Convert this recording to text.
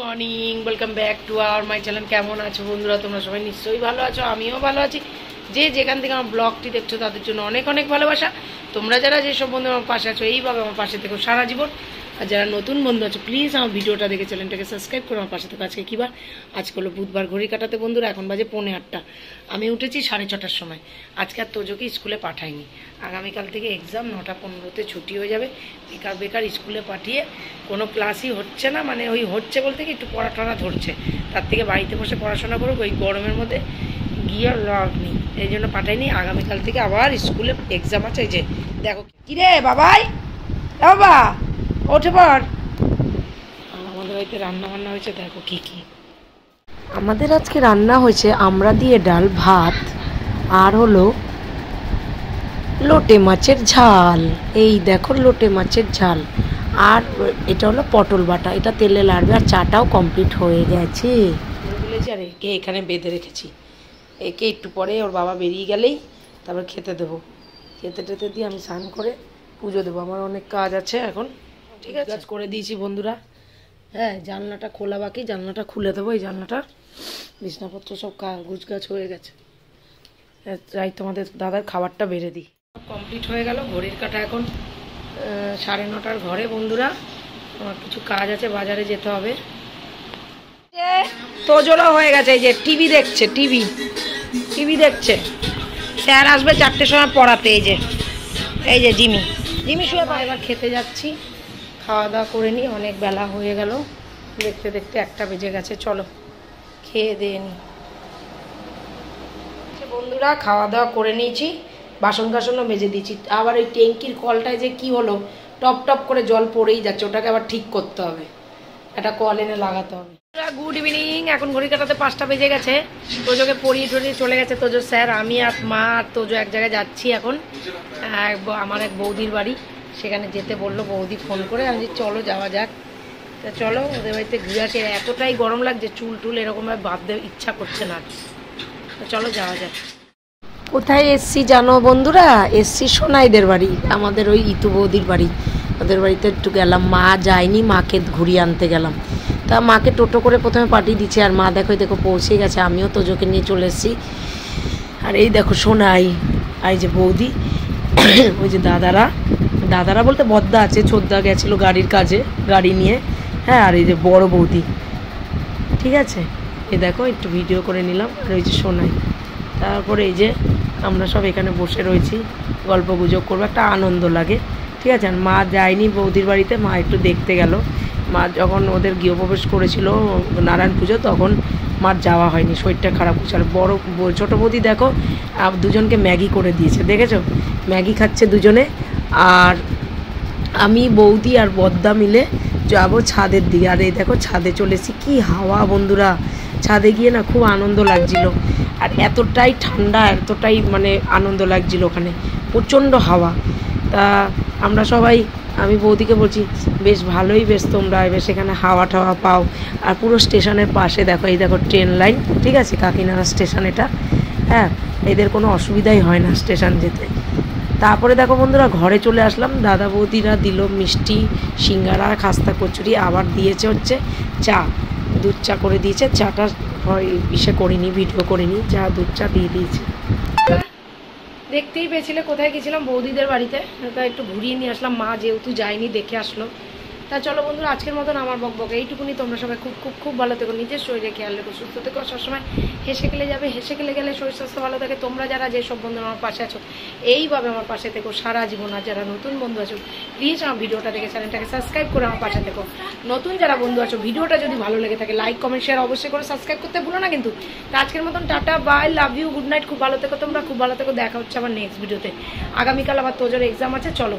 Morning, welcome back to our my channel. কেমন আছো বন্ধুরা? তোমরা সবাই নিশ্চয়ই ভালো আছো, আমিও ভালো আছি। যে যেখান থেকে আমার ব্লগটি দেখছো তাদের জন্য অনেক অনেক ভালোবাসা। তোমরা যারা যেসব বন্ধু আমার পাশে আছো এইভাবে আমার পাশে থেকো সারা জীবন। আর যারা নতুন বন্ধু আছো প্লিজ আমার ভিডিওটা দেখে চ্যানেলটাকে সাবস্ক্রাইব করে আমার পাশে থেকো। আজকে কী বার? আজকে হলো বুধবার। ঘড়ি কাটাতে বন্ধুরা এখন বাজে 8:45। আমি উঠেছি 6:30টার সময়। আজকে আর তোজোকে স্কুলে পাঠাইনি। আগামীকাল থেকে এক্সাম 9:15-তে ছুটি হয়ে যাবে। বেকার স্কুলে পাঠিয়ে কোনো ক্লাসই হচ্ছে না, মানে ওই হচ্ছে বলতে কি একটু পড়াশোনা ধরছে, তার থেকে বাড়িতে বসে পড়াশোনা করুক, ওই গরমের মধ্যে গিয়ে লাভ নেই, এই জন্য পাঠাইনি। আগামীকাল থেকে আবার স্কুলে এক্সাম আছে। এই যে দেখো কিরে বাবাই, বাবা ওঠে পড়। আমাদের বাড়িতে রান্না বান্না হয়েছে, দেখো কি কি আমাদের আজকে রান্না হয়েছে। আমরা দিয়ে ডাল, ভাত, আর হলো লোটে মাছের ঝাল। এই দেখো লোটে মাছের ঝাল, আর এটা হলো পটল বাটা, এটা তেলে লাড়বে। আর চাটাও কমপ্লিট হয়ে গেছে। বলেছি আর একে এখানে বেঁধে রেখেছি, একে একটু পরে ওর বাবা বেরিয়ে গেলেই তারপর খেতে দেবো। খেতে টেতে দিয়ে আমি স্নান করে পুজো দেবো। আমার অনেক কাজ আছে এখন। ঠিক আছে, কাজ করে দিয়েছি বন্ধুরা। হ্যাঁ, জানলাটা খোলা বাকি, জানলাটা খুলে দেবো। এই জানলাটা বিছনাপত্র সব গুছগাছ হয়ে গেছে। তাই তোমাদের দাদার খাবারটা বেড়ে দিই। কমপ্লিট হয়ে গেল। ঘড়ির কাঁটা এখন 9:30 ঘরে বন্ধুরা। আমার কিছু কাজ আছে, বাজারে যেতে হবে। তোজোরও হয়ে গেছে, এই যে টিভি দেখছে, টিভি দেখছে। স্যার আসবে 4টের সময় পড়াতে। এই যে জিমি শুয়ে পড়ে। এবার খেতে যাচ্ছি, খাওয়া দাওয়া করে নিই। অনেক বেলা হয়ে গেল, দেখতে দেখতে 1টা বেজে গেছে। চলো খেয়ে দিয়ে নি বন্ধুরা। খাওয়া দাওয়া করে নিয়েছি, বাসন কাসনও মেজে দিয়েছি। আবার ওই ট্যাঙ্কির কলটায় যে কি হলো, টপ টপ করে জল পড়েই যাচ্ছে, ওটাকে আবার ঠিক করতে হবে, একটা কল এনে লাগাতে হবে। Good evening. এখন ঘড়ি কাটাতে 5টা বেজে গেছে। তোজোকে পড়িয়ে টড়িয়ে চলে গেছে তোজোর স্যার। আমি আর মা আর তোজো এক জায়গায় যাচ্ছি এখন, আমার এক বৌদির বাড়ি। সেখানে যেতে বললো বৌদি ফোন করে। আমি চলো যাওয়া যাক। তা চলো ওদের বাড়িতে ঘুরে আসি। এতটাই গরম লাগছে, চুল টুল এরকমভাবে বাঁধতে ইচ্ছা করছে না। তো চলো যাওয়া যাক। কোথায় এসছি জানো বন্ধুরা? এসছি সোনাইদের বাড়ি, আমাদের ওই ইতু বৌদির বাড়ি। ওদের বাড়িতে একটু গেলাম। মা যায়নি, মাকে ঘুরিয়ে আনতে গেলাম। তা মাকে টোটো করে প্রথমে পাঠিয়ে দিচ্ছে। আর মা দেখো পৌঁছে গেছে। আমিও তোজোকে নিয়ে চলে এসেছি। আর এই দেখো সোনাই, আর এই যে বৌদি, ওই যে দাদারা বলতে বদ্দা আছে, ছোদ্দা গেছিলো গাড়ির কাজে, গাড়ি নিয়ে। হ্যাঁ, আর এই যে বড় বৌদি। ঠিক আছে, এই দেখো একটু ভিডিও করে নিলাম। আর ওই যে সোনাই। তারপরে এই যে আমরা সব এখানে বসে রয়েছি, গল্প গুজব করবো, একটা আনন্দ লাগে। ঠিক আছে। আর মা যায়নি বৌদির বাড়িতে, মা একটু দেখতে গেল। মা যখন ওদের গৃহপ্রবেশ করেছিল নারায়ণ পুজো, তখন মার যাওয়া হয়নি, শরীরটা খারাপ হচ্ছে। আর ছোটো বৌদি দেখো দুজনকে ম্যাগি করে দিয়েছে, দেখেছো? ম্যাগি খাচ্ছে দুজনে। আর আমি বৌদি আর বদ্দা মিলে যাবো ছাদের দিকে। আর এই দেখো ছাদে চলেছি, কি হাওয়া বন্ধুরা। ছাদে গিয়ে না খুব আনন্দ লাগছিল। আর এতটাই ঠান্ডা, এতটাই মানে আনন্দ লাগছিল ওখানে, প্রচণ্ড হাওয়া। তা আমরা সবাই, আমি বৌদিকে বলছি বেশ ভালোই, বেশ তোমরা বেশ এখানে হাওয়া টাওয়া পাও। আর পুরো স্টেশনের পাশে দেখো, এই দেখো ট্রেন লাইন। ঠিক আছে, কাকিনাড়া স্টেশন এটা। হ্যাঁ, এদের কোনো অসুবিধাই হয় না স্টেশন যেতে। তারপরে দেখো বন্ধুরা ঘরে চলে আসলাম। দাদা বৌদিরা দিল মিষ্টি, সিঙ্গারা, খাস্তা কচুরি, আবার দিয়েছে হচ্ছে চা, দুধ চা করে দিয়েছে। চাটা করিনি, ভিডিও করিনি, চা দুধ চা দিয়ে দিয়েছে। দেখতেই পেয়েছিলে কোথায় গেছিলাম, বৌদিদের বাড়িতে। তা একটু ঘুরিয়ে নিয়ে আসলাম, মা যেহেতু যায়নি দেখে আসলো। তা চলো বন্ধুরা আজকের মতন আমার বকবক এইটুকুনি। তোমরা সবাই খুব খুব খুব ভালো থেকো, নিজের শরীরে খেয়াল রেখো, সুস্থ থেকো। সবসময় হেসে খেলে যাবে, হেসে খেলে গেলে শরীর স্বাস্থ্য ভালো থাকে। তোমরা যারা যেসব বন্ধু আমার পাশে আছো এইভাবে আমার পাশে থেকো সারা জীবন। আর যারা নতুন বন্ধু আছো প্লিজ আমার ভিডিওটা দেখে চ্যানেলটাকে সাবস্ক্রাইব করে আমার পাশে থেকো। নতুন যারা বন্ধু আছো ভিডিওটা যদি ভালো লেগে থাকে লাইক কমেন্ট শেয়ার অবশ্যই করে সাবস্ক্রাইব করতে ভুলো না কিন্তু। তা আজকের মতন tata, bye, love you, good night. খুব ভালো থেকো তোমরা, খুব ভালো থেকো। দেখা হচ্ছে আমার নেক্সট ভিডিওতে। আগামীকাল আবার তোজোর এক্সাম আছে। চলো